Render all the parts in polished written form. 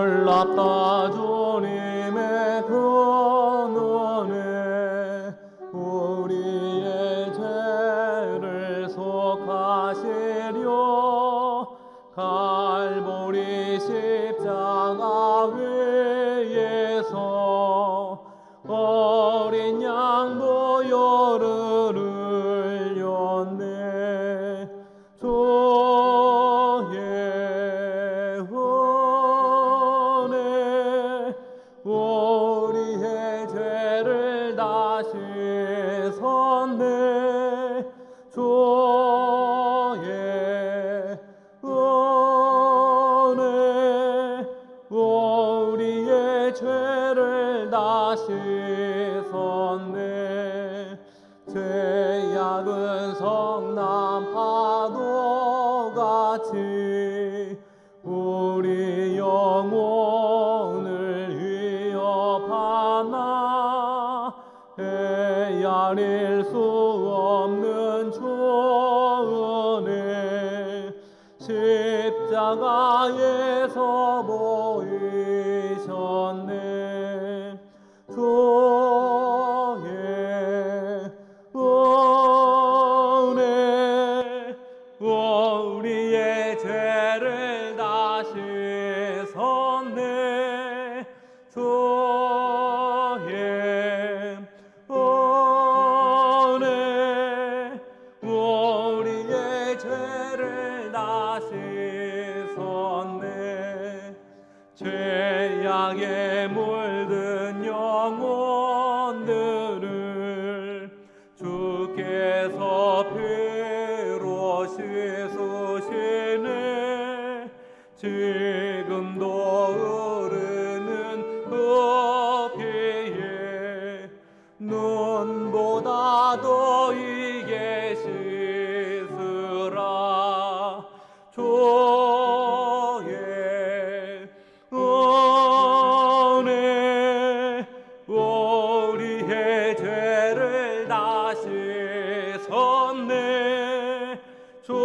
놀랍다 주님의 그 은혜, 우리의 죄를 속하시려 갈보리 십자가 위에서 어린 양 보혈을 흘렸네. 주의 은혜 우리의 죄를 다 씻었네. 주의 은혜 우리의 죄를 다 씻었네. 죄악은 성난 파도같이 우리 영혼을 위협하나 헤아릴 수 없는 주 은혜, 십자가에서 보이셨네. 주의 은혜 우리의 죄를 다 씻었네. 주의 은혜 우리의 죄를 다 씻었네. 죄악에 물든 영혼들을 주께서 피로 씻으시네. 지금도 흐르는 그 피에 눈보다 더 이게 씻으라. 주의 은혜 우리의 죄를 다 씻었네. 주의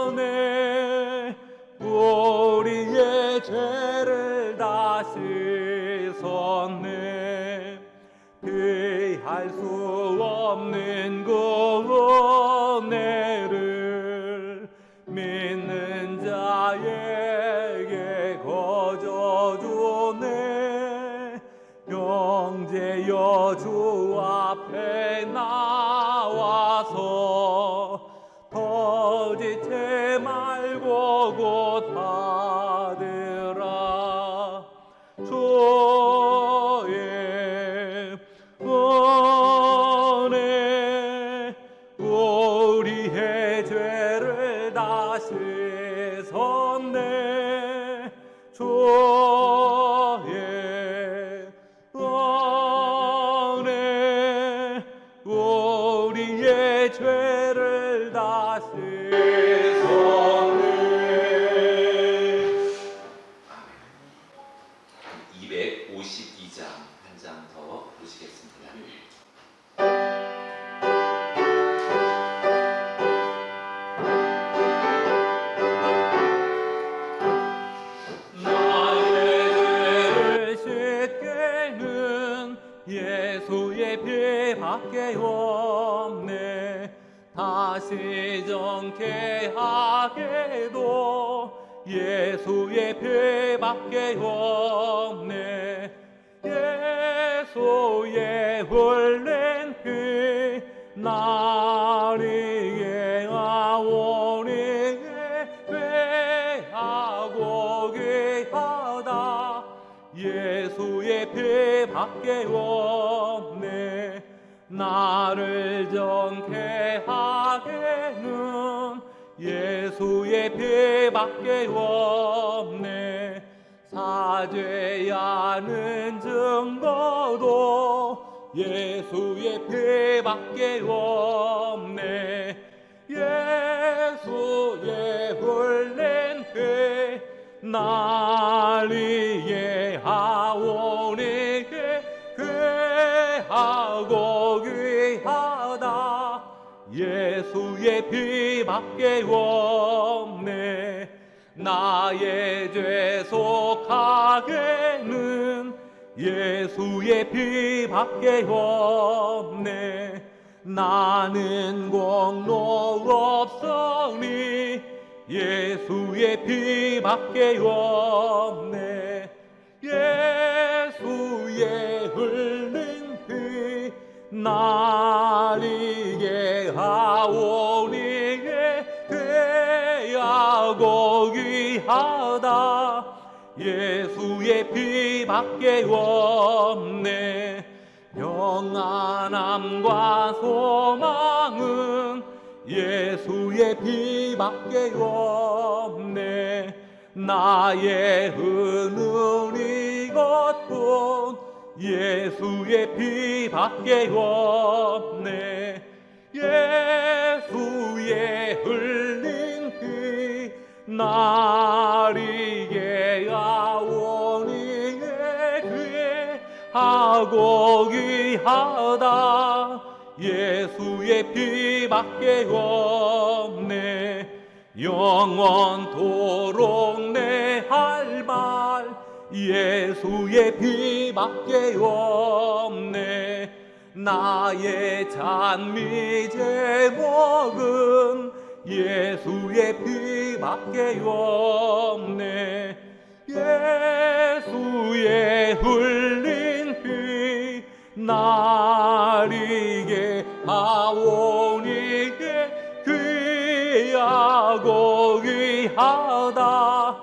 은혜 우리의 죄를 다 씻었네. 피할 수 없는 그 은혜를 믿는 자에게 거저주네. 형제여 주 앞에 나와서 더지체 말고 곧 받으라. 주의 은혜 우리의 죄를 다 씻었네. 주의 은혜 우리의 죄를 다 씻었네. 252장 한 장 더 보시겠습니다. 나의 죄를 씻게는 예수의 피밖에 없네. 다시 정케 하게도 예수의 피밖에 없네. 예수의 흘린 피 날 위해 아오니 회하고 귀하다. 예수의 피밖에 없네. 나를 정케 하게는 예수의 피밖에 없네. 사죄하는 증거도 예수의 피밖에 없네. 예수의 흘린 피 날 위해 하오니 귀하고 귀하다. 예수의 피 피밖에 없네. 나의 죄 속하게는 예수의 피밖에 없네. 나는 공로 없으니 예수의 피밖에 없네. 예수의 흘린 피 나리게 하오니 되하고 귀하다. 예수의 피밖에 없네. 평안함과 소망은 예수의 피밖에 없네. 나의 은은 이것뿐 예수의 피밖에 없네. 예수의 흘린 피 나리게 하오니 귀하고 귀하다. 예수의 피밖에 없네. 영원토록 내 할 말 예수의 피밖에 없네. 나의 찬미 제목은 예수의 피밖에 없네. 예수의 흘린 피 나리게 하오니 귀하고 귀하다.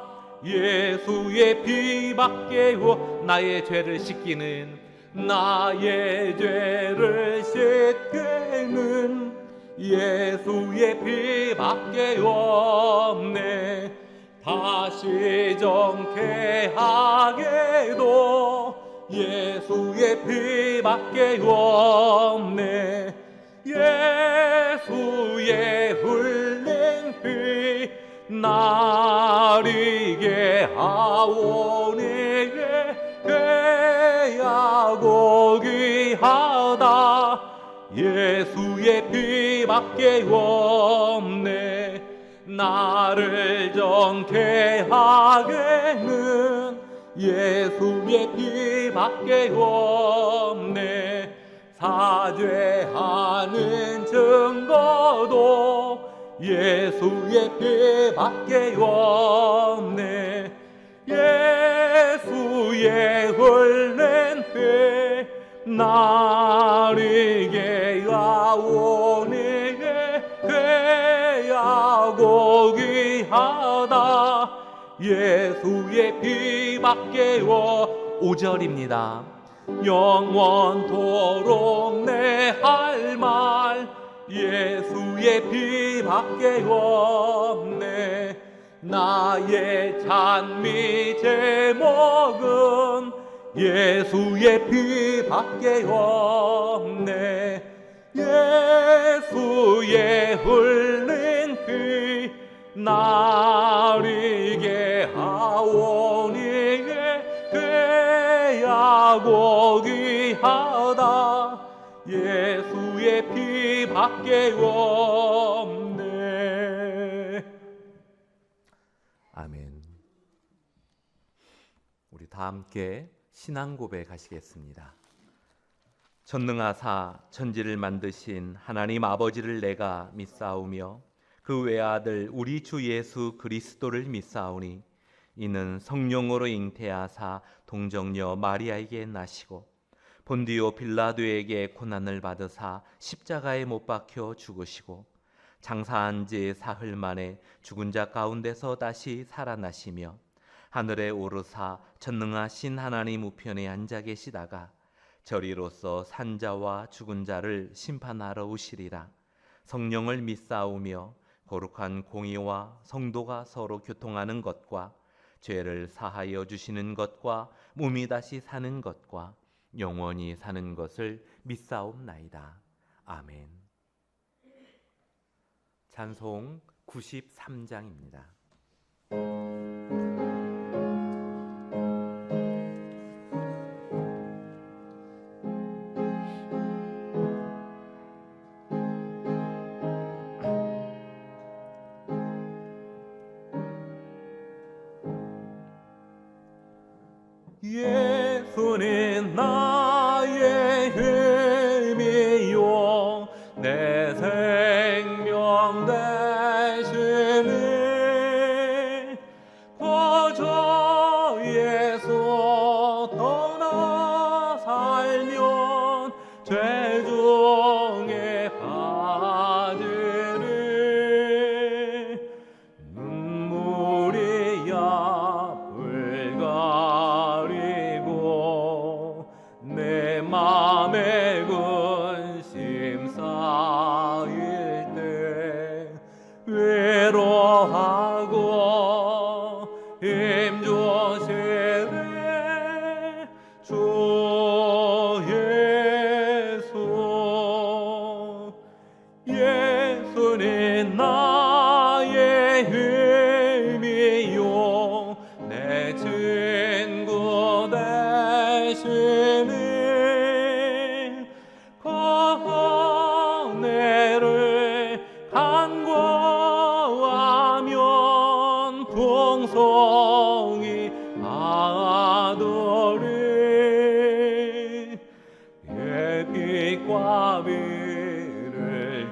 예수의 피밖에 나의 죄를 씻기는 나의 죄를 씻기는 예수의 피밖에 없네. 다시 정케하게도 예수의 피밖에 없네. 예수의 흘린 피 나리게 하오니 귀하고 귀하다. 예수의 피밖에 없네. 나를 정케 하게는 예수의 피밖에 없네. 사죄하는 증거도 예수의 피밖에 없네. 예수의 흘린 피 나리게 하오니 귀하고 귀하다. 예수의 피밖에 5절입니다. 영원토록 내 할 말 예수의 피밖에 없네. 나의 찬미 제목은 예수의 피밖에 없네. 예수의 흘린 피 나리게 하오니 귀하고 귀하다. 예수의 피밖에 없네. 아멘. 우리 다 함께 신앙 고백하시겠습니다. 전능하사 천지를 만드신 하나님 아버지를 내가 믿사오며 그 외아들 우리 주 예수 그리스도를 믿사오니 이는 성령으로 잉태하사 동정녀 마리아에게 나시고 본디오 빌라도에게 고난을 받으사 십자가에 못 박혀 죽으시고 장사한 지 사흘 만에 죽은 자 가운데서 다시 살아나시며 하늘에 오르사 전능하신 하나님 우편에 앉아 계시다가 저리로서 산자와 죽은 자를 심판하러 오시리라. 성령을 믿사오며 거룩한 공의와 성도가 서로 교통하는 것과 죄를 사하여 주시는 것과 몸이 다시 사는 것과 영원히 사는 것을 믿사옵나이다. 아멘. 찬송 93장입니다. 예수는 나의 힘이요 내 생명 되시네. 거저에서 떠나 살면 죄중에 빠지네. 눈물이 앞을 가리고 내 맘에 근심 쌓일 때 외로워하고 힘주시네 주 예수. 예수는 나의 힘이요 내 친구 되시네. 고뇌를 간구하면 풍성히 아들이 예빛과 비를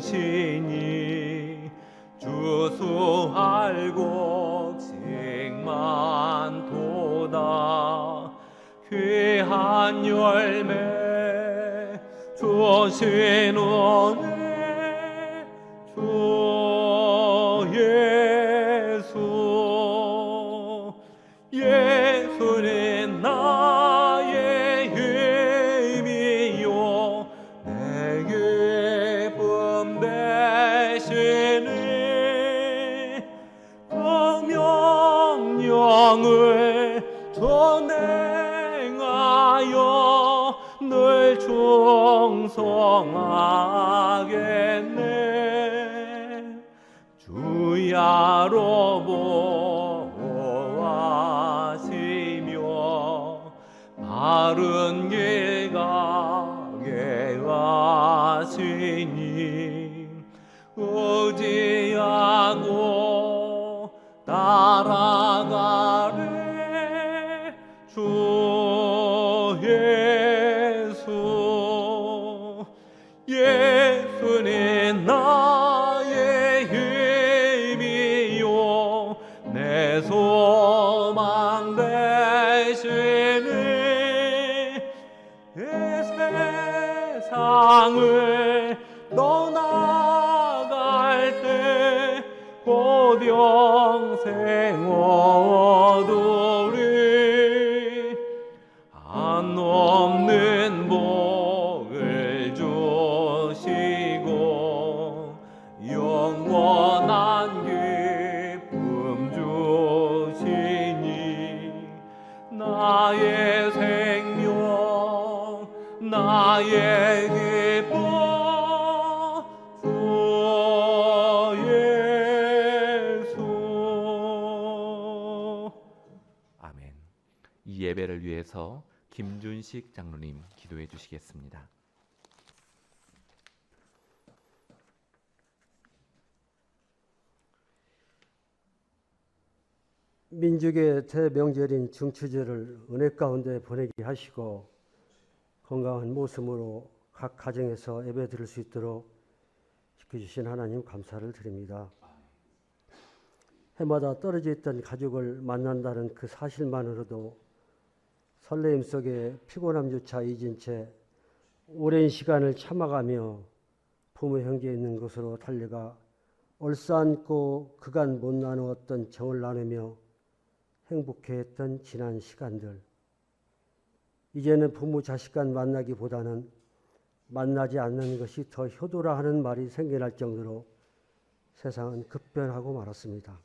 주시니 주수할 곡식만 도다. 귀한 열매 주시노네 주 예수. 예수는 나의 힘이요 내 기쁨 되시네. 그 명령을 준행하여 늘 충성하겠네. 주야로 보호하시며 바른 길 가게 하시니 의지하고 따라가래 주 예수. 예수는 나의 힘이요 내 소망 되시네. 이 세상을 떠나갈 때 곧 영생 얻으리. 한없는 복을 주시고 영원한 기쁨 주시니 나의 생명 나의 기쁨 주 예수. 아멘. 이 예배를 위해서 김준식 장로님 기도해 주시겠습니다. 민족의 대명절인 중추절을 은혜 가운데 보내게 하시고 건강한 모습으로 각 가정에서 예배 드릴 수 있도록 지켜주신 하나님 감사를 드립니다. 해마다 떨어져 있던 가족을 만난다는 그 사실만으로도 설레임 속에 피곤함조차 잊은 채 오랜 시간을 참아가며 부모 형제 있는 곳으로 달려가 얼싸안고 그간 못 나누었던 정을 나누며 행복해했던 지난 시간들. 이제는 부모 자식 간 만나기보다는 만나지 않는 것이 더 효도라 하는 말이 생겨날 정도로 세상은 급변하고 말았습니다.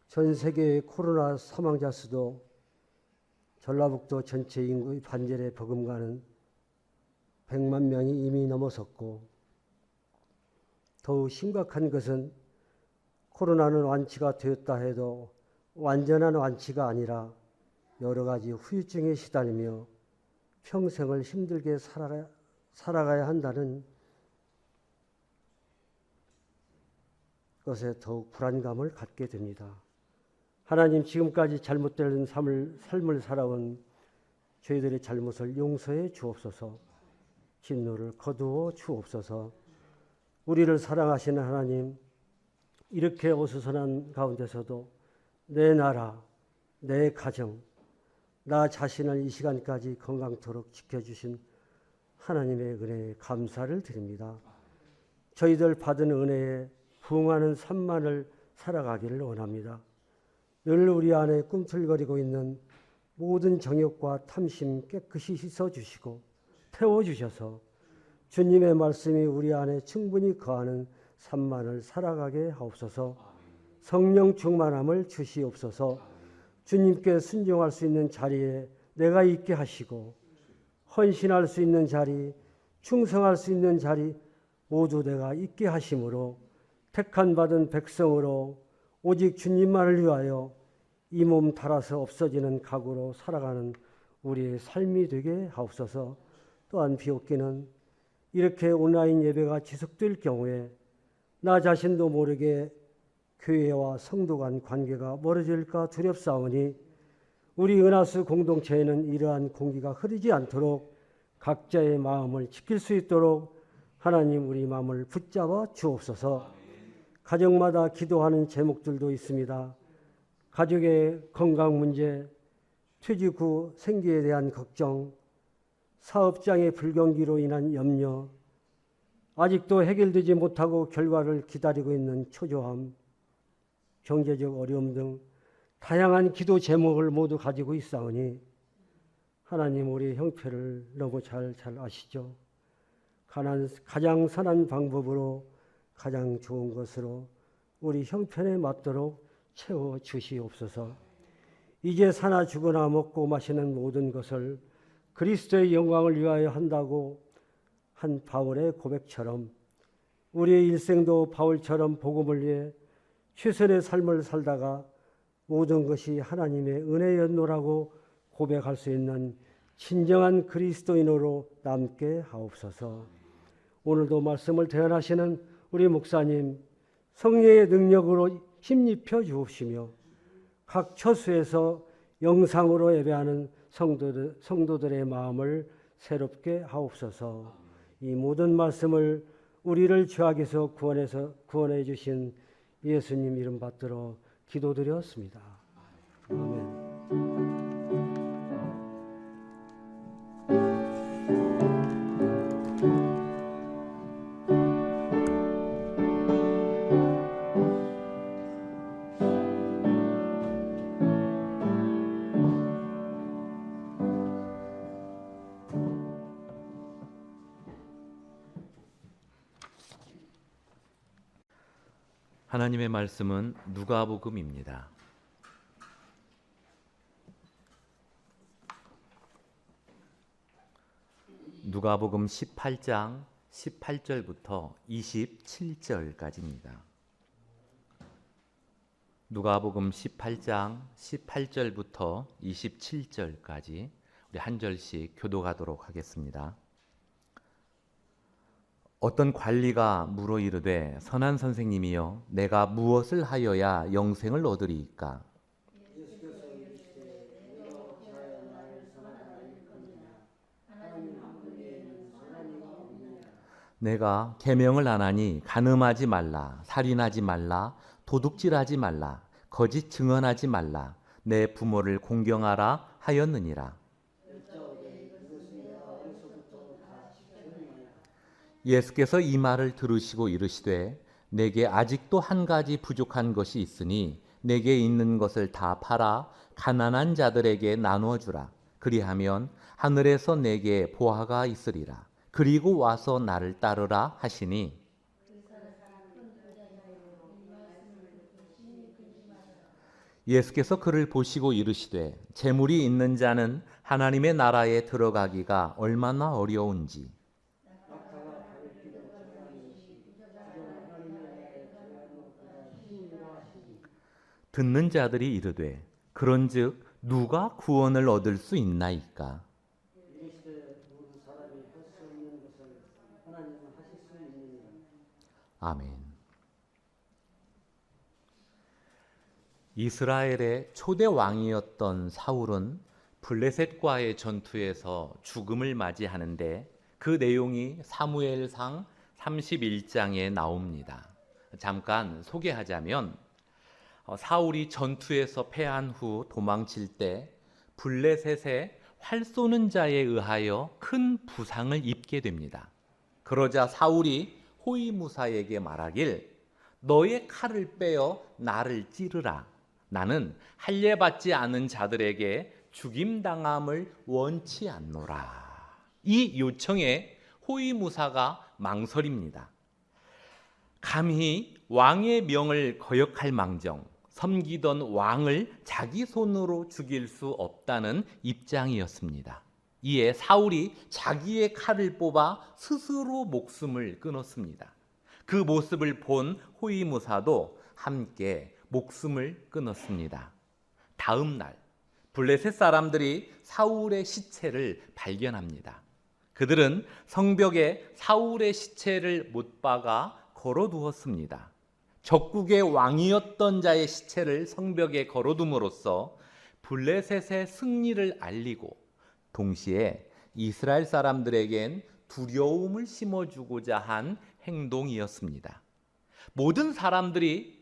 전 세계의 코로나 사망자 수도 전라북도 전체 인구의 반절에 버금가는 100만 명이 이미 넘어섰고, 더욱 심각한 것은 코로나는 완치가 되었다 해도 완전한 완치가 아니라 여러 가지 후유증에 시달리며 평생을 힘들게 살아가야 한다는 것에 더욱 불안감을 갖게 됩니다. 하나님 지금까지 잘못된 삶을 살아온 저희들의 잘못을 용서해 주옵소서. 진노를 거두어 주옵소서. 우리를 사랑하시는 하나님, 이렇게 어수선한 가운데서도 내 나라, 내 가정, 나 자신을 이 시간까지 건강토록 지켜주신 하나님의 은혜에 감사를 드립니다. 저희들 받은 은혜에 부응하는 삶만을 살아가기를 원합니다. 늘 우리 안에 꿈틀거리고 있는 모든 정욕과 탐심 깨끗이 씻어주시고 태워주셔서 주님의 말씀이 우리 안에 충분히 거하는 삶만을 살아가게 하옵소서. 성령 충만함을 주시옵소서. 주님께 순종할 수 있는 자리에 내가 있게 하시고 헌신할 수 있는 자리, 충성할 수 있는 자리 모두 내가 있게 하심으로 택한 받은 백성으로 오직 주님만을 위하여 이 몸 달아서 없어지는 각오로 살아가는 우리의 삶이 되게 하옵소서. 또한 비옵기는 이렇게 온라인 예배가 지속될 경우에 나 자신도 모르게 교회와 성도 간 관계가 멀어질까 두렵사오니 우리 은하수 공동체에는 이러한 공기가 흐르지 않도록 각자의 마음을 지킬 수 있도록 하나님 우리 마음을 붙잡아 주옵소서. 가정마다 기도하는 제목들도 있습니다. 가족의 건강 문제, 퇴직 후 생계에 대한 걱정, 사업장의 불경기로 인한 염려, 아직도 해결되지 못하고 결과를 기다리고 있는 초조함, 경제적 어려움 등 다양한 기도 제목을 모두 가지고 있사오니 하나님 우리 형편을 너무 잘 아시죠. 가장 선한 방법으로 가장 좋은 것으로 우리 형편에 맞도록 채워주시옵소서. 이제 사나 죽으나 먹고 마시는 모든 것을 그리스도의 영광을 위하여 한다고 한 바울의 고백처럼 우리의 일생도 바울처럼 복음을 위해 최선의 삶을 살다가 모든 것이 하나님의 은혜였노라고 고백할 수 있는 진정한 그리스도인으로 남게 하옵소서. 오늘도 말씀을 대언하시는 우리 목사님 성령의 능력으로 힘입혀 주옵시며 각 처수에서 영상으로 예배하는 성도들의 마음을 새롭게 하옵소서. 이 모든 말씀을 우리를 죄악에서 구원해 주신 예수님 이름 받들어 기도드렸습니다. 아멘. 하나님의 말씀은 누가복음입니다. 누가복음 18장 18절부터 27절까지입니다. 누가복음 18장 18절부터 27절까지 우리 한 절씩 교독하도록 하겠습니다. 어떤 관리가 물어 이르되 선한 선생님이여 내가 무엇을 하여야 영생을 얻으리이까? 내가 계명을 안 하니 간음하지 말라, 살인하지 말라, 도둑질하지 말라, 거짓 증언하지 말라, 내 부모를 공경하라 하였느니라. 예수께서 이 말을 들으시고 이르시되 내게 아직도 한 가지 부족한 것이 있으니 내게 있는 것을 다 팔아 가난한 자들에게 나누어 주라. 그리하면 하늘에서 내게 보화가 있으리라. 그리고 와서 나를 따르라 하시니 예수께서 그를 보시고 이르시되 재물이 있는 자는 하나님의 나라에 들어가기가 얼마나 어려운지. 듣는 자들이 이르되 그런즉 누가 구원을 얻을 수 있나이까? 아멘. 이스라엘의 초대 왕이었던 사울은 블레셋과의 전투에서 죽음을 맞이하는데 그 내용이 사무엘상 31장에 나옵니다. 잠깐 소개하자면 사울이 전투에서 패한 후 도망칠 때 블레셋의 활 쏘는 자에 의하여 큰 부상을 입게 됩니다. 그러자 사울이 호위무사에게 말하길 너의 칼을 빼어 나를 찌르라. 나는 할례받지 않은 자들에게 죽임당함을 원치 않노라. 이 요청에 호위무사가 망설입니다. 감히 왕의 명을 거역할 망정 섬기던 왕을 자기 손으로 죽일 수 없다는 입장이었습니다. 이에 사울이 자기의 칼을 뽑아 스스로 목숨을 끊었습니다. 그 모습을 본 호위무사도 함께 목숨을 끊었습니다. 다음 날 블레셋 사람들이 사울의 시체를 발견합니다. 그들은 성벽에 사울의 시체를 못 박아 걸어두었습니다. 적국의 왕이었던 자의 시체를 성벽에 걸어둠으로써 블레셋의 승리를 알리고 동시에 이스라엘 사람들에겐 두려움을 심어주고자 한 행동이었습니다. 모든 사람들이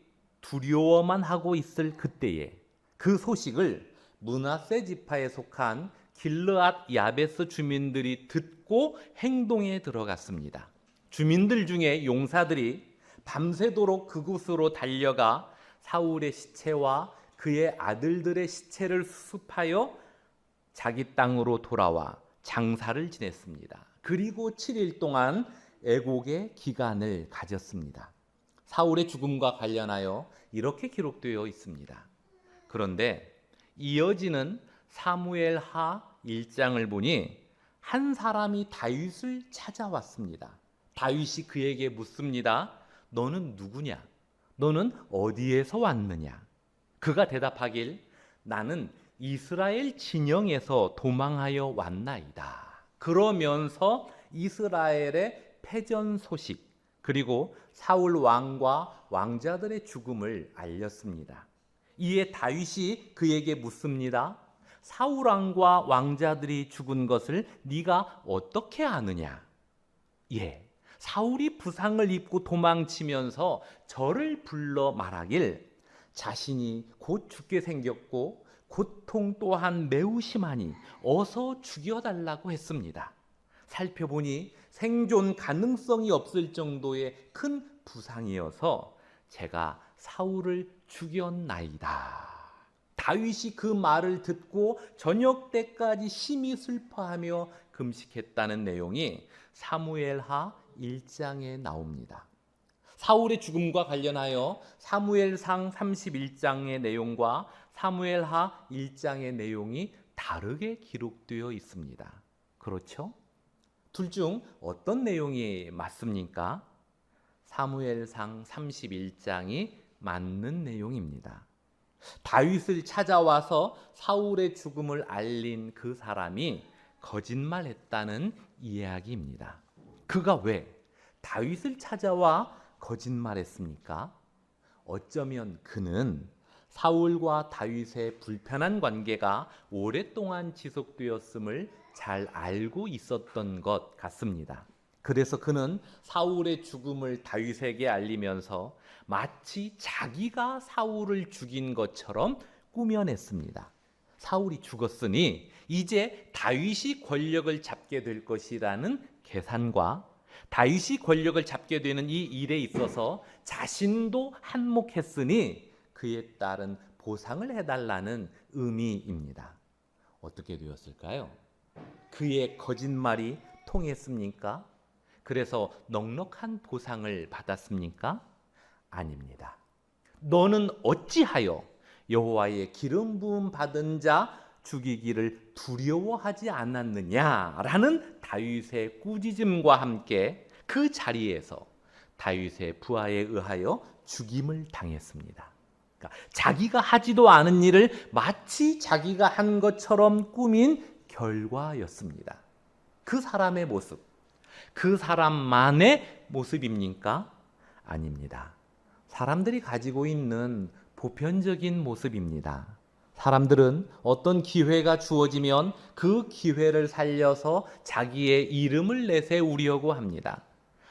두려워만 하고 있을 그때에 그 소식을 므낫세 지파에 속한 길르앗 야베스 주민들이 듣고 행동에 들어갔습니다. 주민들 중에 용사들이 밤새도록 그곳으로 달려가 사울의 시체와 그의 아들들의 시체를 수습하여 자기 땅으로 돌아와 장사를 지냈습니다. 그리고 7일 동안 애곡의 기간을 가졌습니다. 사울의 죽음과 관련하여 이렇게 기록되어 있습니다. 그런데 이어지는 사무엘하 1장을 보니 한 사람이 다윗을 찾아왔습니다. 다윗이 그에게 묻습니다. 너는 누구냐? 너는 어디에서 왔느냐? 그가 대답하길 나는 이스라엘 진영에서 도망하여 왔나이다. 그러면서 이스라엘의 패전 소식 그리고 사울 왕과 왕자들의 죽음을 알렸습니다. 이에 다윗이 그에게 묻습니다. 사울 왕과 왕자들이 죽은 것을 네가 어떻게 아느냐? 예, 사울이 부상을 입고 도망치면서 저를 불러 말하길 자신이 곧 죽게 생겼고 고통 또한 매우 심하니 어서 죽여달라고 했습니다. 살펴보니 생존 가능성이 없을 정도의 큰 부상이어서 제가 사울을 죽였나이다. 다윗이 그 말을 듣고 저녁 때까지 심히 슬퍼하며 금식했다는 내용이 사무엘하 1장에 나옵니다. 사울의 죽음과 관련하여 사무엘상 31장의 내용과 사무엘하 1장의 내용이 다르게 기록되어 있습니다. 그렇죠? 둘 중 어떤 내용이 맞습니까? 사무엘상 31장이 맞는 내용입니다. 다윗을 찾아와서 사울의 죽음을 알린 그 사람이 거짓말했다는 이야기입니다. 그가 왜 다윗을 찾아와 거짓말했습니까? 어쩌면 그는 사울과 다윗의 불편한 관계가 오랫동안 지속되었음을 잘 알고 있었던 것 같습니다. 그래서 그는 사울의 죽음을 다윗에게 알리면서 마치 자기가 사울을 죽인 것처럼 꾸며냈습니다. 사울이 죽었으니 이제 다윗이 권력을 잡게 될 것이라는 계산과 다윗이 권력을 잡게 되는 이 일에 있어서 자신도 한몫했으니 그에 따른 보상을 해달라는 의미입니다. 어떻게 되었을까요? 그의 거짓말이 통했습니까? 그래서 넉넉한 보상을 받았습니까? 아닙니다. 너는 어찌하여 여호와의 기름 부음 받은 자 죽이기를 두려워하지 않았느냐라는 다윗의 꾸짖음과 함께 그 자리에서 다윗의 부하에 의하여 죽임을 당했습니다. 그러니까 자기가 하지도 않은 일을 마치 자기가 한 것처럼 꾸민 결과였습니다. 그 사람의 모습, 그 사람만의 모습입니까? 아닙니다. 사람들이 가지고 있는 보편적인 모습입니다. 사람들은 어떤 기회가 주어지면 그 기회를 살려서 자기의 이름을 내세우려고 합니다.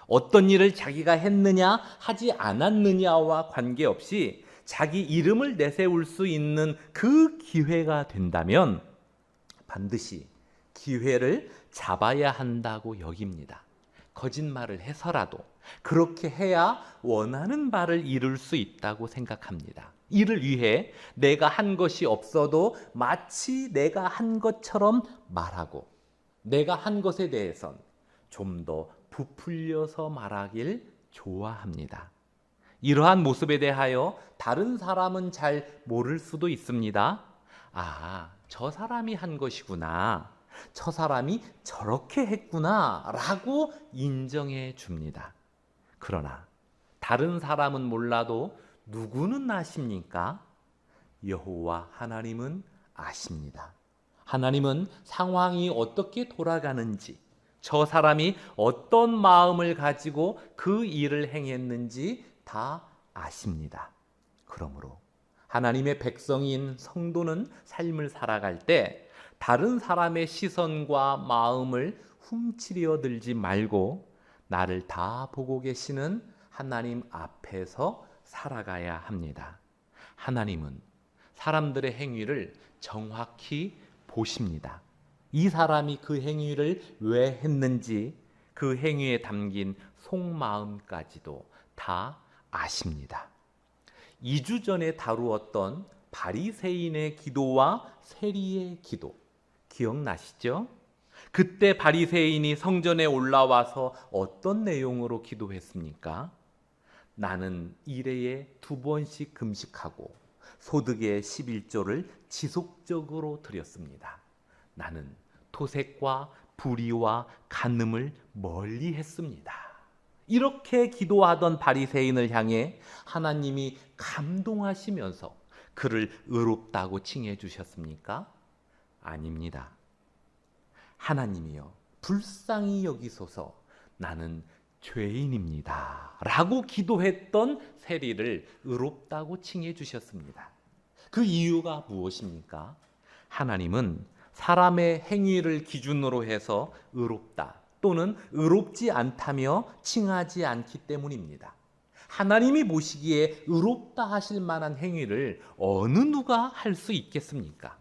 어떤 일을 자기가 했느냐 하지 않았느냐와 관계없이 자기 이름을 내세울 수 있는 그 기회가 된다면 반드시 기회를 잡아야 한다고 여깁니다. 거짓말을 해서라도 그렇게 해야 원하는 바를 이룰 수 있다고 생각합니다. 이를 위해 내가 한 것이 없어도 마치 내가 한 것처럼 말하고 내가 한 것에 대해선 좀 더 부풀려서 말하길 좋아합니다. 이러한 모습에 대하여 다른 사람은 잘 모를 수도 있습니다. 아, 저 사람이 한 것이구나. 저 사람이 저렇게 했구나 라고 인정해 줍니다. 그러나 다른 사람은 몰라도 누구는 아십니까? 여호와 하나님은 아십니다. 하나님은 상황이 어떻게 돌아가는지, 저 사람이 어떤 마음을 가지고 그 일을 행했는지 다 아십니다. 그러므로 하나님의 백성인 성도는 삶을 살아갈 때 다른 사람의 시선과 마음을 훔치려 들지 말고 나를 다 보고 계시는 하나님 앞에서 살아가야 합니다. 하나님은 사람들의 행위를 정확히 보십니다. 이 사람이 그 행위를 왜 했는지 그 행위에 담긴 속마음까지도 다 아십니다. 2주 전에 다루었던 바리새인의 기도와 세리의 기도 기억나시죠? 그때 바리새인이 성전에 올라와서 어떤 내용으로 기도했습니까? 나는 일회에 2번씩 금식하고 소득의 11조를 지속적으로 드렸습니다. 나는 토색과 불의와 간음을 멀리 했습니다. 이렇게 기도하던 바리새인을 향해 하나님이 감동하시면서 그를 의롭다고 칭해 주셨습니까? 아닙니다. 하나님이여 불쌍히 여기소서 나는 죄인입니다 라고 기도했던 세리를 의롭다고 칭해 주셨습니다. 그 이유가 무엇입니까? 하나님은 사람의 행위를 기준으로 해서 의롭다 또는 의롭지 않다며 칭하지 않기 때문입니다. 하나님이 보시기에 의롭다 하실 만한 행위를 어느 누가 할 수 있겠습니까?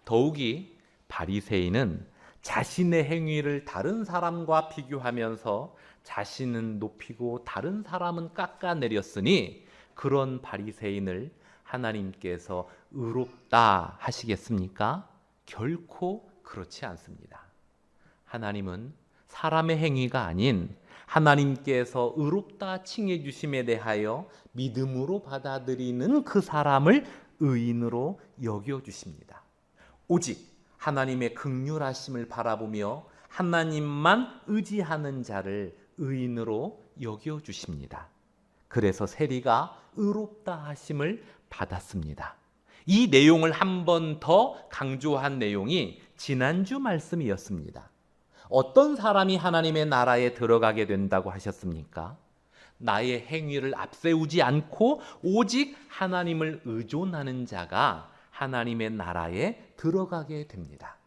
더욱이 바리새인은 자신의 행위를 다른 사람과 비교하면서 자신은 높이고 다른 사람은 깎아내렸으니 그런 바리새인을 하나님께서 의롭다 하시겠습니까? 결코 그렇지 않습니다. 하나님은 사람의 행위가 아닌 하나님께서 의롭다 칭해 주심에 대하여 믿음으로 받아들이는 그 사람을 의인으로 여겨 주십니다. 오직 하나님의 긍휼하심을 바라보며 하나님만 의지하는 자를 의인으로 여겨 주십니다. 그래서 세리가 의롭다 하심을 받았습니다. 이 내용을 한 번 더 강조한 내용이 지난주 말씀이었습니다. 어떤 사람이 하나님의 나라에 들어가게 된다고 하셨습니까? 나의 행위를 앞세우지 않고 오직 하나님을 의존하는 자가 하나님의 나라에 들어가게 됩니다.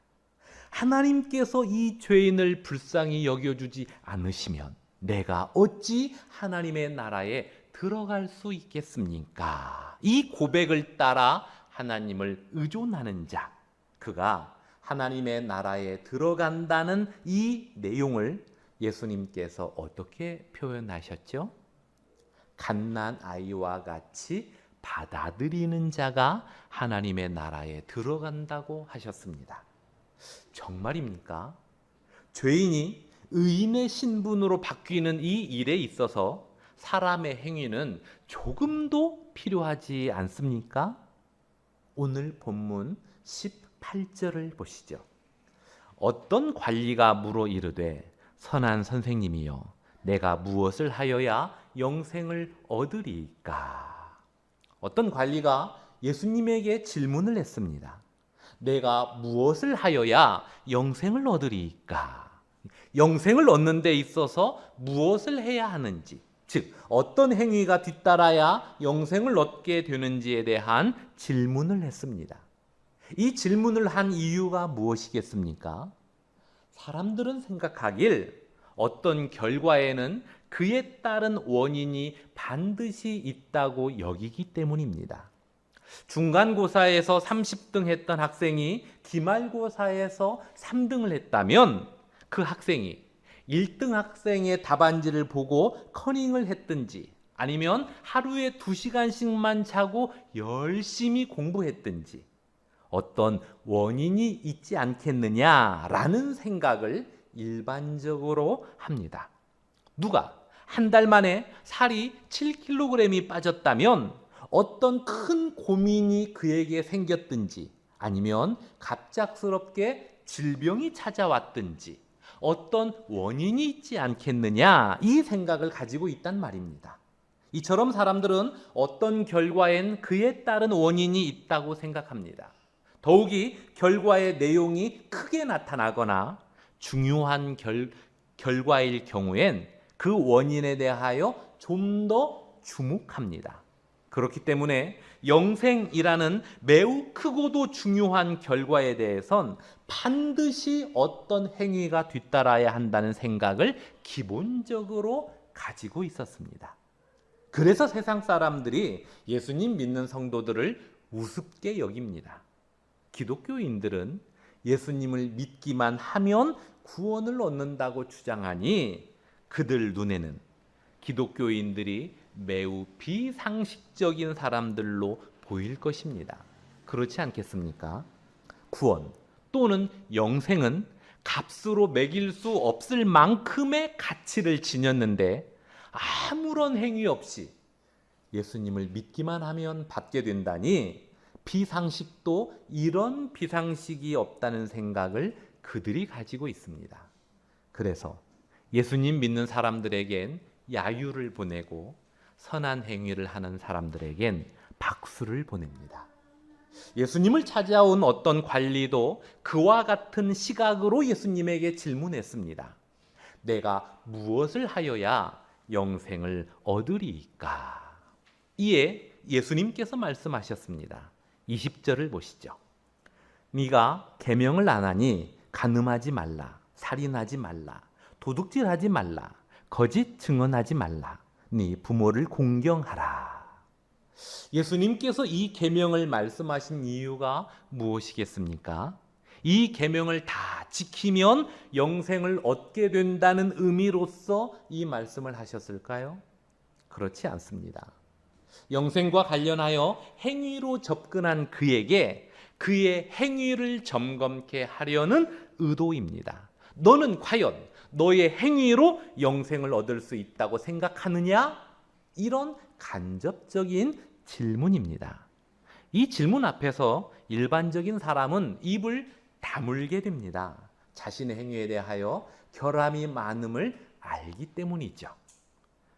하나님께서 이 죄인을 불쌍히 여겨주지 않으시면 내가 어찌 하나님의 나라에 들어갈 수 있겠습니까? 이 고백을 따라 하나님을 의존하는 자, 그가 하나님의 나라에 들어간다는 이 내용을 예수님께서 어떻게 표현하셨죠? 갓난 아이와 같이 받아들이는 자가 하나님의 나라에 들어간다고 하셨습니다. 정말입니까? 죄인이 의인의 신분으로 바뀌는 이 일에 있어서 사람의 행위는 조금도 필요하지 않습니까? 오늘 본문 18절을 보시죠. 어떤 관리가 물어 이르되 선한 선생님이여 내가 무엇을 하여야 영생을 얻으리이까? 어떤 관리가 예수님에게 질문을 했습니다. 내가 무엇을 하여야 영생을 얻으리이까? 영생을 얻는 데 있어서 무엇을 해야 하는지, 즉 어떤 행위가 뒤따라야 영생을 얻게 되는지에 대한 질문을 했습니다. 이 질문을 한 이유가 무엇이겠습니까? 사람들은 생각하길 어떤 결과에는 그에 따른 원인이 반드시 있다고 여기기 때문입니다. 중간고사에서 30등 했던 학생이 기말고사에서 3등을 했다면 그 학생이 1등 학생의 답안지를 보고 커닝을 했든지 아니면 하루에 2시간씩만 자고 열심히 공부했든지 어떤 원인이 있지 않겠느냐라는 생각을 일반적으로 합니다. 누가 한 달 만에 살이 7kg이 빠졌다면 어떤 큰 고민이 그에게 생겼든지 아니면 갑작스럽게 질병이 찾아왔든지 어떤 원인이 있지 않겠느냐 이 생각을 가지고 있단 말입니다. 이처럼 사람들은 어떤 결과엔 그에 따른 원인이 있다고 생각합니다. 더욱이 결과의 내용이 크게 나타나거나 중요한 결과일 경우엔 그 원인에 대하여 좀 더 주목합니다. 그렇기 때문에 영생이라는 매우 크고도 중요한 결과에 대해선 반드시 어떤 행위가 뒤따라야 한다는 생각을 기본적으로 가지고 있었습니다. 그래서 세상 사람들이 예수님 믿는 성도들을 우습게 여깁니다. 기독교인들은 예수님을 믿기만 하면 구원을 얻는다고 주장하니 그들 눈에는 기독교인들이 매우 비상식적인 사람들로 보일 것입니다. 그렇지 않겠습니까? 구원 또는 영생은 값으로 매길 수 없을 만큼의 가치를 지녔는데 아무런 행위 없이 예수님을 믿기만 하면 받게 된다니 비상식도 이런 비상식이 없다는 생각을 그들이 가지고 있습니다. 그래서 예수님 믿는 사람들에겐 야유를 보내고 선한 행위를 하는 사람들에겐 박수를 보냅니다. 예수님을 찾아온 어떤 관리도 그와 같은 시각으로 예수님에게 질문했습니다. 내가 무엇을 하여야 영생을 얻으리이까? 이에 예수님께서 말씀하셨습니다. 20절을 보시죠. 네가 계명을 안 하니 간음하지 말라, 살인하지 말라, 도둑질하지 말라, 거짓 증언하지 말라, 네 부모를 공경하라. 예수님께서 이 계명을 말씀하신 이유가 무엇이겠습니까? 이 계명을 다 지키면 영생을 얻게 된다는 의미로서 이 말씀을 하셨을까요? 그렇지 않습니다. 영생과 관련하여 행위로 접근한 그에게 그의 행위를 점검케 하려는 의도입니다. 너는 과연 너의 행위로 영생을 얻을 수 있다고 생각하느냐? 이런 간접적인 질문입니다. 이 질문 앞에서 일반적인 사람은 입을 다물게 됩니다. 자신의 행위에 대하여 결함이 많음을 알기 때문이죠.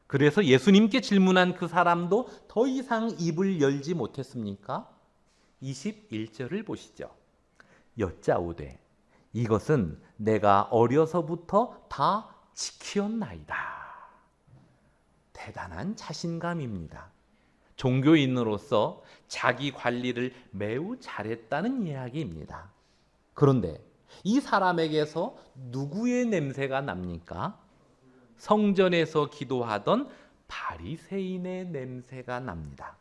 그래서 예수님께 질문한 그 사람도 더 이상 입을 열지 못했습니까? 21절을 보시죠. 여짜오되 이것은 내가 어려서부터 다 지키었나이다. 대단한 자신감입니다. 종교인으로서 자기 관리를 매우 잘했다는 이야기입니다. 그런데 이 사람에게서 누구의 냄새가 납니까? 성전에서 기도하던 바리새인의 냄새가 납니다.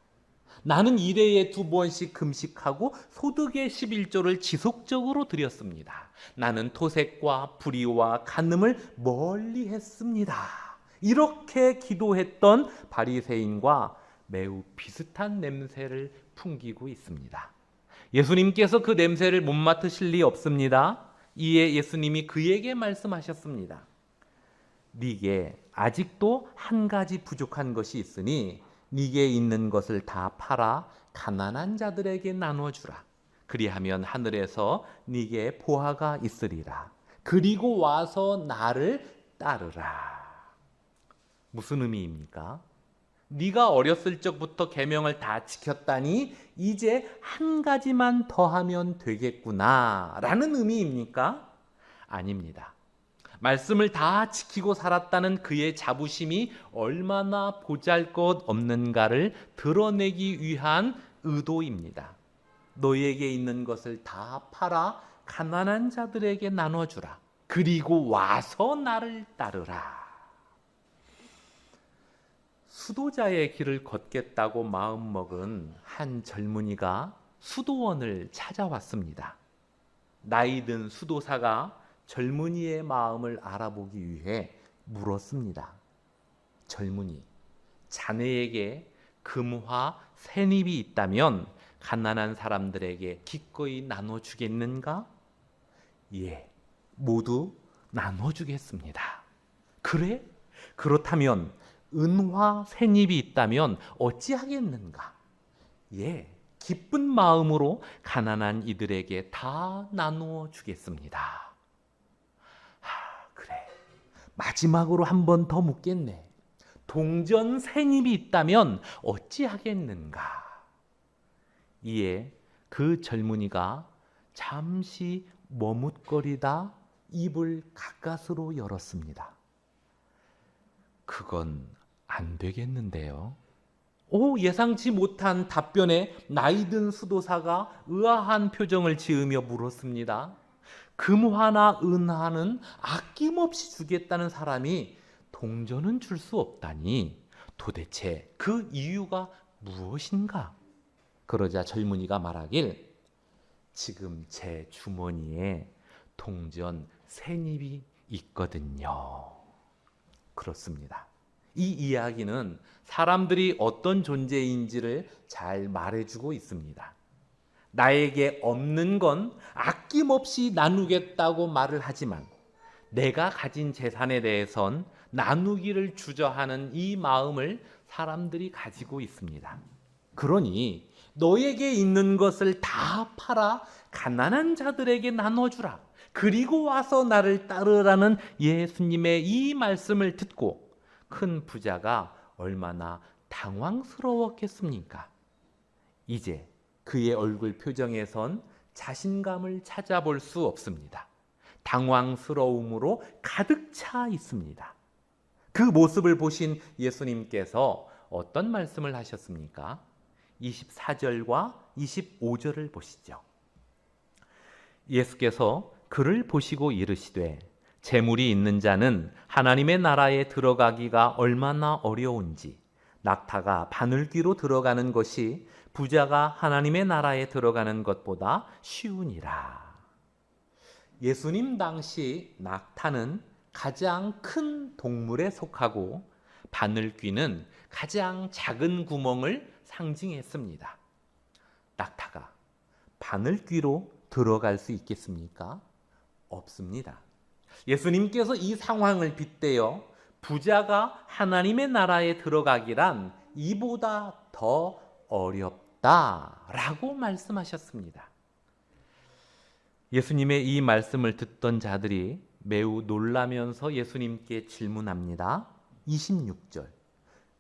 나는 일회에 2번씩 금식하고 소득의 11조를 지속적으로 드렸습니다. 나는 토색과 불의와 간음을 멀리 했습니다. 이렇게 기도했던 바리새인과 매우 비슷한 냄새를 풍기고 있습니다. 예수님께서 그 냄새를 못 맡으실 리 없습니다. 이에 예수님이 그에게 말씀하셨습니다. 네게 아직도 한 가지 부족한 것이 있으니 네게 있는 것을 다 팔아 가난한 자들에게 나눠주라. 그리하면 하늘에서 네게 보화가 있으리라. 그리고 와서 나를 따르라. 무슨 의미입니까? 네가 어렸을 적부터 계명을 다 지켰다니 이제 한 가지만 더 하면 되겠구나 라는 의미입니까? 아닙니다. 말씀을 다 지키고 살았다는 그의 자부심이 얼마나 보잘것없는가를 드러내기 위한 의도입니다. 너희에게 있는 것을 다 팔아 가난한 자들에게 나눠주라. 그리고 와서 나를 따르라. 수도자의 길을 걷겠다고 마음먹은 한 젊은이가 수도원을 찾아왔습니다. 나이든 수도사가 젊은이의 마음을 알아보기 위해 물었습니다. 젊은이, 자네에게 금화 새닙이 있다면 가난한 사람들에게 기꺼이 나눠주겠는가? 예, 모두 나눠주겠습니다. 그래? 그렇다면 은화 새닙이 있다면 어찌하겠는가? 예, 기쁜 마음으로 가난한 이들에게 다 나누어 주겠습니다. 그래. 마지막으로 한 번 더 묻겠네. 동전 새닙이 있다면 어찌하겠는가? 이에 그 젊은이가 잠시 머뭇거리다 입을 가까스로 열었습니다. 그건 안 되겠는데요. 예상치 못한 답변에 나이든 수도사가 의아한 표정을 지으며 물었습니다. 금화나 은화는 아낌없이 주겠다는 사람이 동전은 줄 수 없다니 도대체 그 이유가 무엇인가? 그러자 젊은이가 말하길, 지금 제 주머니에 동전 새닙이 있거든요. 그렇습니다. 이 이야기는 사람들이 어떤 존재인지를 잘 말해주고 있습니다. 나에게 없는 건 아낌없이 나누겠다고 말을 하지만 내가 가진 재산에 대해선 나누기를 주저하는 이 마음을 사람들이 가지고 있습니다. 그러니 너에게 있는 것을 다 팔아 가난한 자들에게 나눠주라. 그리고 와서 나를 따르라는 예수님의 이 말씀을 듣고 큰 부자가 얼마나 당황스러웠겠습니까? 이제 그의 얼굴 표정에선 자신감을 찾아볼 수 없습니다. 당황스러움으로 가득 차 있습니다. 그 모습을 보신 예수님께서 어떤 말씀을 하셨습니까? 24절과 25절을 보시죠. 예수께서 그를 보시고 이르시되 재물이 있는 자는 하나님의 나라에 들어가기가 얼마나 어려운지 낙타가 바늘귀로 들어가는 것이 부자가 하나님의 나라에 들어가는 것보다 쉬우니라. 예수님 당시 낙타는 가장 큰 동물에 속하고 바늘귀는 가장 작은 구멍을 상징했습니다. 낙타가 바늘귀로 들어갈 수 있겠습니까? 없습니다. 예수님께서 이 상황을 빗대어 부자가 하나님의 나라에 들어가기란 이보다 더 어렵다라고 말씀하셨습니다. 예수님의 이 말씀을 듣던 자들이 매우 놀라면서 예수님께 질문합니다. 26절.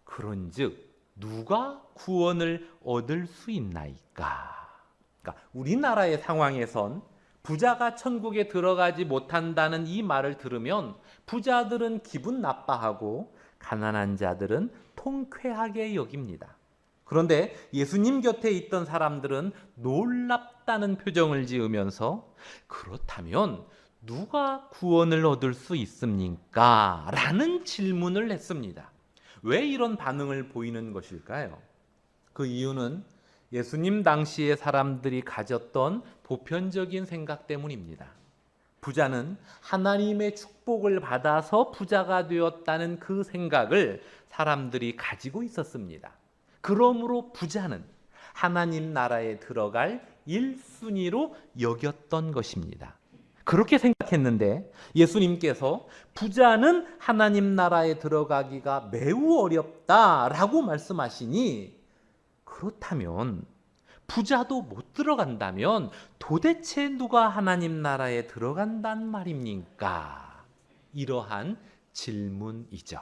그런즉 누가 구원을 얻을 수 있나이까? 그러니까 우리나라의 상황에선 부자가 천국에 들어가지 못한다는 이 말을 들으면 부자들은 기분 나빠하고 가난한 자들은 통쾌하게 여깁니다. 그런데 예수님 곁에 있던 사람들은 놀랍다는 표정을 지으면서 그렇다면 누가 구원을 얻을 수 있습니까? 라는 질문을 했습니다. 왜 이런 반응을 보이는 것일까요? 그 이유는 예수님 당시의 사람들이 가졌던 보편적인 생각 때문입니다. 부자는 하나님의 축복을 받아서 부자가 되었다는 그 생각을 사람들이 가지고 있었습니다. 그러므로 부자는 하나님 나라에 들어갈 1순위로 여겼던 것입니다. 그렇게 생각했는데 예수님께서 부자는 하나님 나라에 들어가기가 매우 어렵다라고 말씀하시니 그렇다면 부자도 못 들어간다면 도대체 누가 하나님 나라에 들어간단 말입니까? 이러한 질문이죠.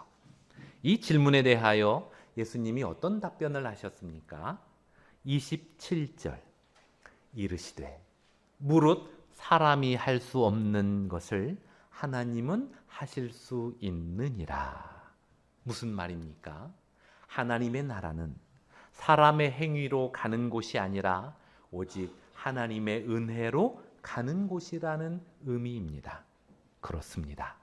이 질문에 대하여 예수님이 어떤 답변을 하셨습니까? 27절 이르시되 무릇 사람이 할 수 없는 것을 하나님은 하실 수 있느니라. 무슨 말입니까? 하나님의 나라는 사람의 행위로 가는 곳이 아니라 오직 하나님의 은혜로 가는 곳이라는 의미입니다. 그렇습니다.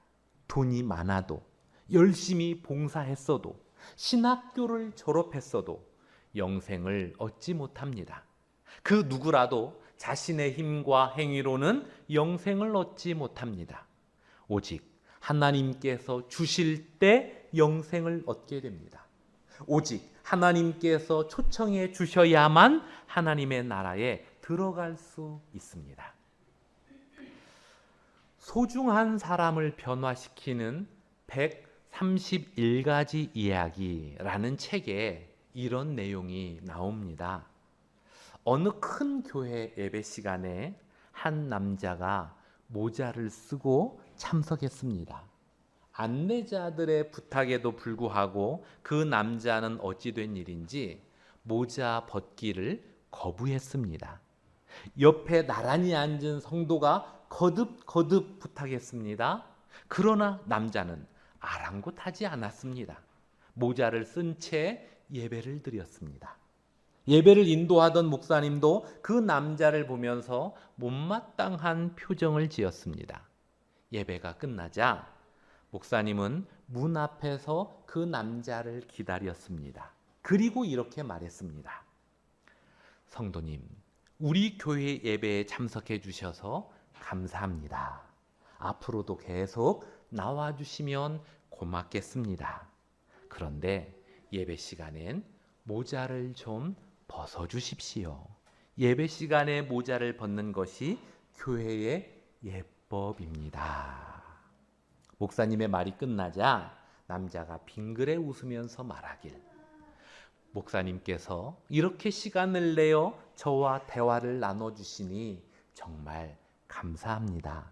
돈이 많아도, 열심히 봉사했어도, 신학교를 졸업했어도 영생을 얻지 못합니다. 그 누구라도 자신의 힘과 행위로는 영생을 얻지 못합니다. 오직 하나님께서 주실 때 영생을 얻게 됩니다. 오직 하나님께서 초청해 주셔야만 하나님의 나라에 들어갈 수 있습니다. 소중한 사람을 변화시키는 131가지 이야기라는 책에 이런 내용이 나옵니다. 어느 큰 교회 예배 시간에 한 남자가 모자를 쓰고 참석했습니다. 안내자들의 부탁에도 불구하고 그 남자는 어찌 된 일인지 모자 벗기를 거부했습니다. 옆에 나란히 앉은 성도가 거듭 부탁했습니다. 그러나 남자는 아랑곳하지 않았습니다. 모자를 쓴 채 예배를 드렸습니다. 예배를 인도하던 목사님도 그 남자를 보면서 못마땅한 표정을 지었습니다. 예배가 끝나자 목사님은 문 앞에서 그 남자를 기다렸습니다. 그리고 이렇게 말했습니다. 성도님, 우리 교회 예배에 참석해 주셔서 감사합니다. 앞으로도 계속 나와주시면 고맙겠습니다. 그런데 예배 시간엔 모자를 좀 벗어주십시오. 예배 시간에 모자를 벗는 것이 교회의 예법입니다. 목사님의 말이 끝나자 남자가 빙그레 웃으면서 말하길, 목사님께서 이렇게 시간을 내어 저와 대화를 나눠주시니 정말 감사합니다.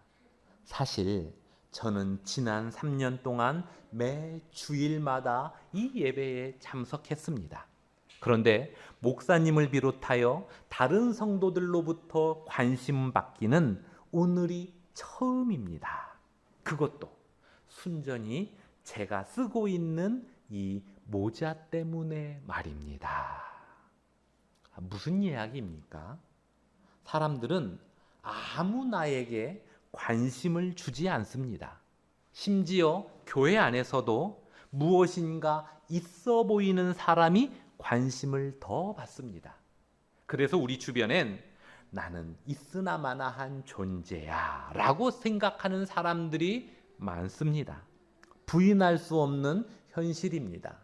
사실 저는 지난 3년 동안 매 주일마다 이 예배에 참석했습니다. 그런데 목사님을 비롯하여 다른 성도들로부터 관심 받기는 오늘이 처음입니다. 그것도 순전히 제가 쓰고 있는 이 모자 때문에 말입니다. 무슨 이야기입니까? 사람들은 아무 나에게 관심을 주지 않습니다. 심지어 교회 안에서도 무엇인가 있어 보이는 사람이 관심을 더 받습니다. 그래서 우리 주변엔 나는 있으나마나한 존재야 라고 생각하는 사람들이 많습니다. 부인할 수 없는 현실입니다.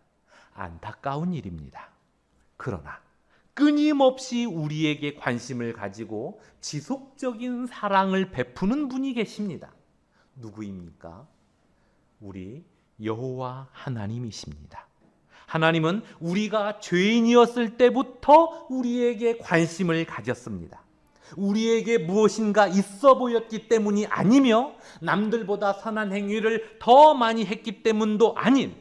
안타까운 일입니다. 그러나 끊임없이 우리에게 관심을 가지고 지속적인 사랑을 베푸는 분이 계십니다. 누구입니까? 우리 여호와 하나님이십니다. 하나님은 우리가 죄인이었을 때부터 우리에게 관심을 가졌습니다. 우리에게 무엇인가 있어 보였기 때문이 아니며 남들보다 선한 행위를 더 많이 했기 때문도 아닌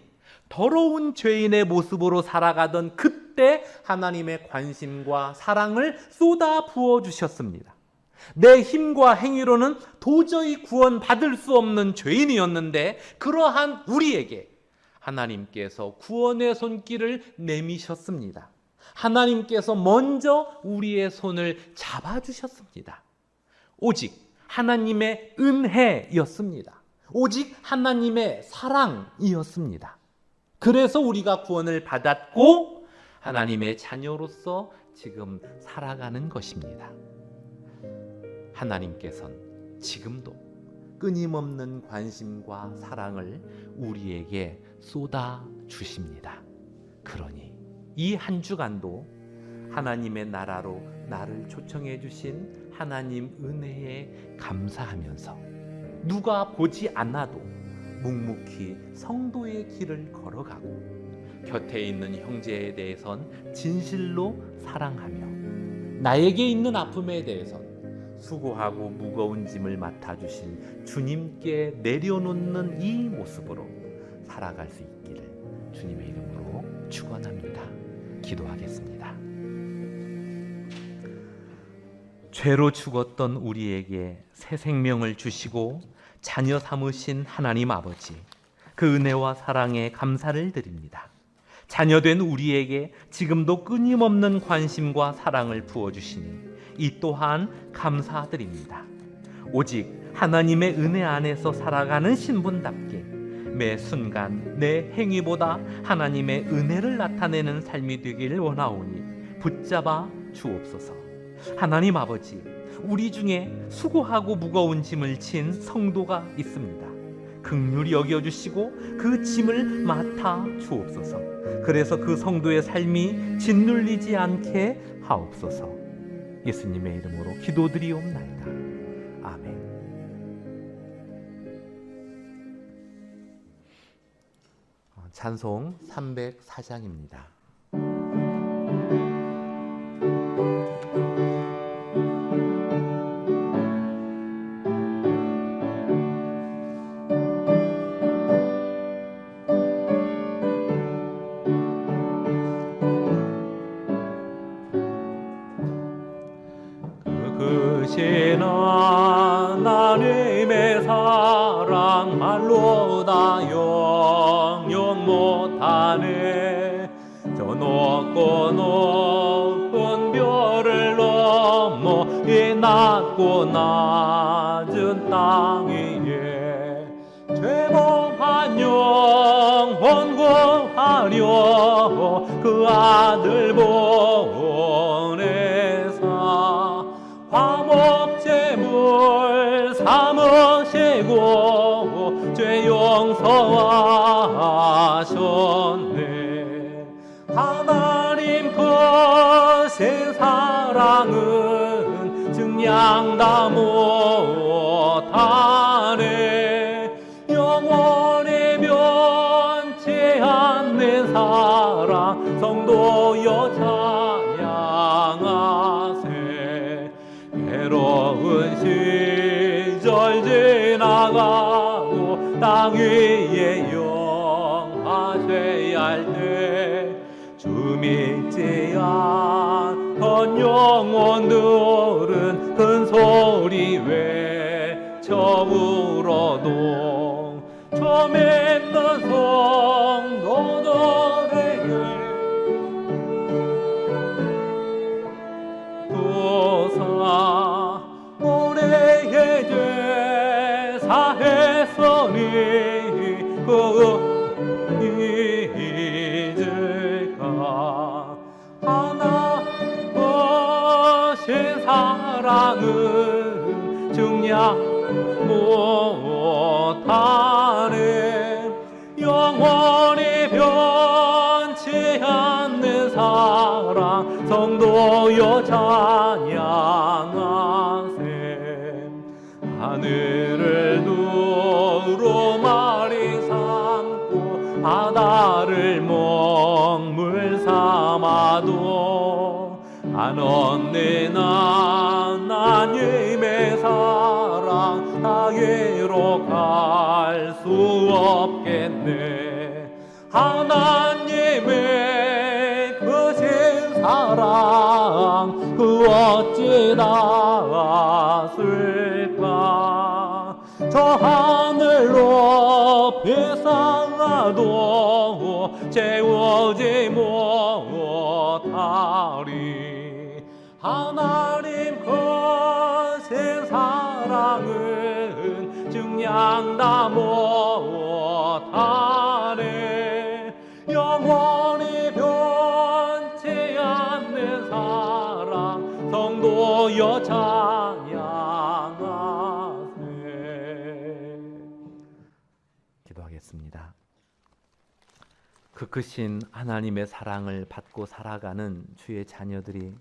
더러운 죄인의 모습으로 살아가던 그때 하나님의 관심과 사랑을 쏟아 부어 주셨습니다. 내 힘과 행위로는 도저히 구원받을 수 없는 죄인이었는데 그러한 우리에게 하나님께서 구원의 손길을 내미셨습니다. 하나님께서 먼저 우리의 손을 잡아주셨습니다. 오직 하나님의 은혜였습니다. 오직 하나님의 사랑이었습니다. 그래서 우리가 구원을 받았고 하나님의 자녀로서 지금 살아가는 것입니다. 하나님께서는 지금도 끊임없는 관심과 사랑을 우리에게 쏟아 주십니다. 그러니 이 한 주간도 하나님의 나라로 나를 초청해 주신 하나님 은혜에 감사하면서 누가 보지 않아도 묵묵히 성도의 길을 걸어가고 곁에 있는 형제에 대해선 진실로 사랑하며 나에게 있는 아픔에 대해선 수고하고 무거운 짐을 맡아주실 주님께 내려놓는 이 모습으로 살아갈 수 있기를 주님의 이름으로 축원합니다. 기도하겠습니다. 죄로 죽었던 우리에게 새 생명을 주시고 자녀 삼으신 하나님 아버지, 그 은혜와 사랑에 감사를 드립니다. 자녀된 우리에게 지금도 끊임없는 관심과 사랑을 부어주시니 이 또한 감사드립니다. 오직 하나님의 은혜 안에서 살아가는 신분답게 매 순간 내 행위보다 하나님의 은혜를 나타내는 삶이 되기를 원하오니 붙잡아 주옵소서. 하나님 아버지, 우리 중에 수고하고 무거운 짐을 진 성도가 있습니다. 긍휼히 여겨주시고 그 짐을 맡아 주옵소서. 그래서 그 성도의 삶이 짓눌리지 않게 하옵소서. 예수님의 이름으로 기도드리옵나이다. 아멘. 찬송 304장입니다. 크신 하나님의 사랑 말로 다 영영 못하네. 저 높고 높은 별을 넘어 이 낮고 낮은 땅 위에 죄범한 영혼 구하려 그 아들 보내사 화목제물 삼으시고 죄 용서하셨네. 하나님 크신 사랑은 증량 다 못하네. 영원히 변치 않는 사랑 성도여 찬양하세. 괴로운 시절 지나가고 땅 위에 영하셔야 할 때 주 믿지 않던 영혼들은 큰 소리 외쳐 울어도 저 믿는 성도들에게 도사 우리의 죄 사했으니 그 잊을까. 하나 하신 사랑은 증량 못하네. 영원히 변치 않는 사랑 성도여 찬양하세. 하늘을 두루마리 삼고 바다를 먹물 삼아도 안 얻는 하나님의 사랑 땅으로 갈 수 없겠네. 하나님의 크신 사랑 그 어찌 닿았을까. 저 하늘 높이 쌓아도 채우지 못하리. 하나님 크신 사랑은 증량 다 못하네. 영원히 변치 않는 사랑 성도여 찬양하세. 기도하겠습니다. 그 크신 하나님의 사랑을 받고 살아가는 주의 자녀들이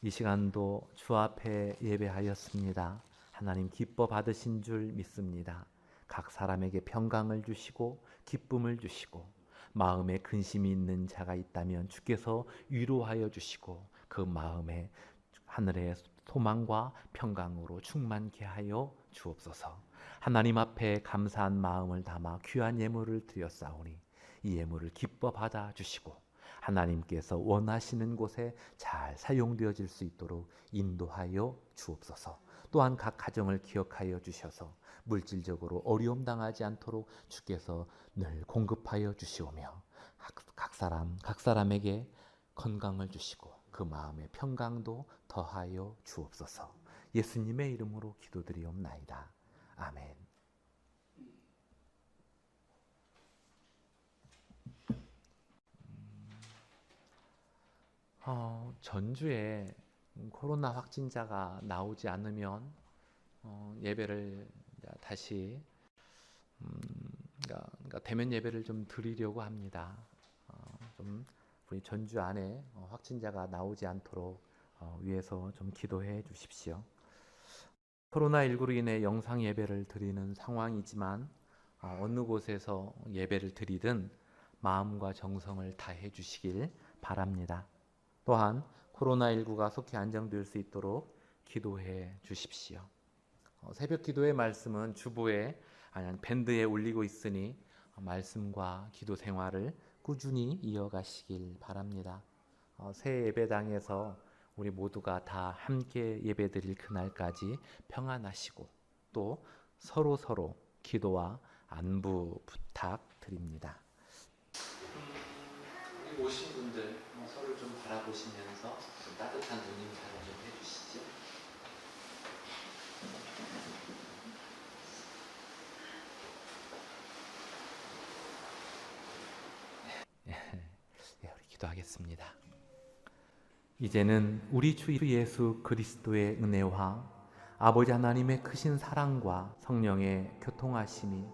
이 시간도 주 앞에 예배하였습니다. 하나님 기뻐 받으신 줄 믿습니다. 각 사람에게 평강을 주시고 기쁨을 주시고 마음에 근심이 있는 자가 있다면 주께서 위로하여 주시고 그 마음에 하늘의 소망과 평강으로 충만케 하여 주옵소서. 하나님 앞에 감사한 마음을 담아 귀한 예물을 드렸사오니 이 예물을 기뻐 받아 주시고 하나님께서 원하시는 곳에 잘 사용되어질 수 있도록 인도하여 주옵소서. 또한 각 가정을 기억하여 주셔서 물질적으로 어려움 당하지 않도록 주께서 늘 공급하여 주시오며 각 사람에게 건강을 주시고 그 마음의 평강도 더하여 주옵소서. 예수님의 이름으로 기도드리옵나이다. 아멘. 전주에 코로나 확진자가 나오지 않으면 예배를 다시 그러니까 대면 예배를 좀 드리려고 합니다. 좀 우리 전주 안에 확진자가 나오지 않도록 위해서 좀 기도해 주십시오. 코로나19로 인해 영상 예배를 드리는 상황이지만 어느 곳에서 예배를 드리든 마음과 정성을 다해 주시길 바랍니다. 또한 코로나19가 속히 안정될 수 있도록 기도해 주십시오. 새벽 기도의 말씀은 주보에 밴드에 올리고 있으니 말씀과 기도 생활을 꾸준히 이어가시길 바랍니다. 새 예배당에서 우리 모두가 다 함께 예배드릴 그날까지 평안하시고 또 서로 기도와 안부 부탁드립니다. 우리 오신 분들 서로 좀 바라보시면서 좀 따뜻한 눈 인사를 좀 해주시죠. 우리 기도하겠습니다. 이제는 우리 주 예수 그리스도의 은혜와 아버지 하나님의 크신 사랑과 성령의 교통하심이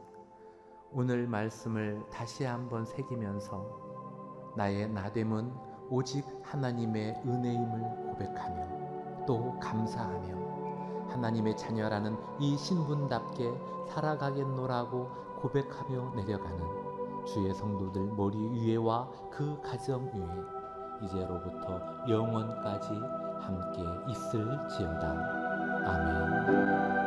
오늘 말씀을 다시 한번 새기면서 나의 나됨은 오직 하나님의 은혜임을 고백하며 또 감사하며 하나님의 자녀라는 이 신분답게 살아가겠노라고 고백하며 내려가는 주의 성도들 머리 위에와 그 가정 위에 이제로부터 영원까지 함께 있을지어다. 아멘.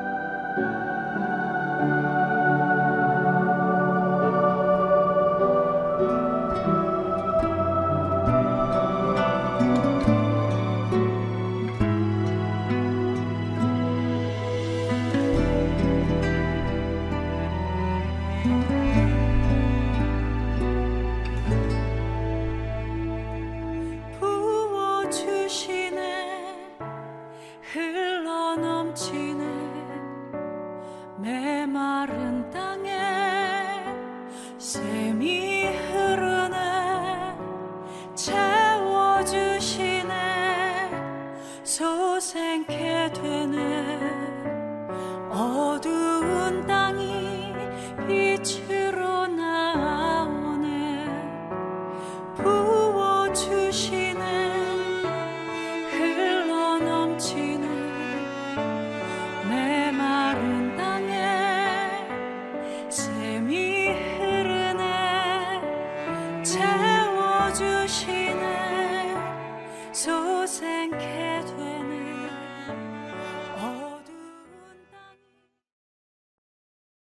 메마른 땅에 샘이 흐르네 채워주시네 솟게 되네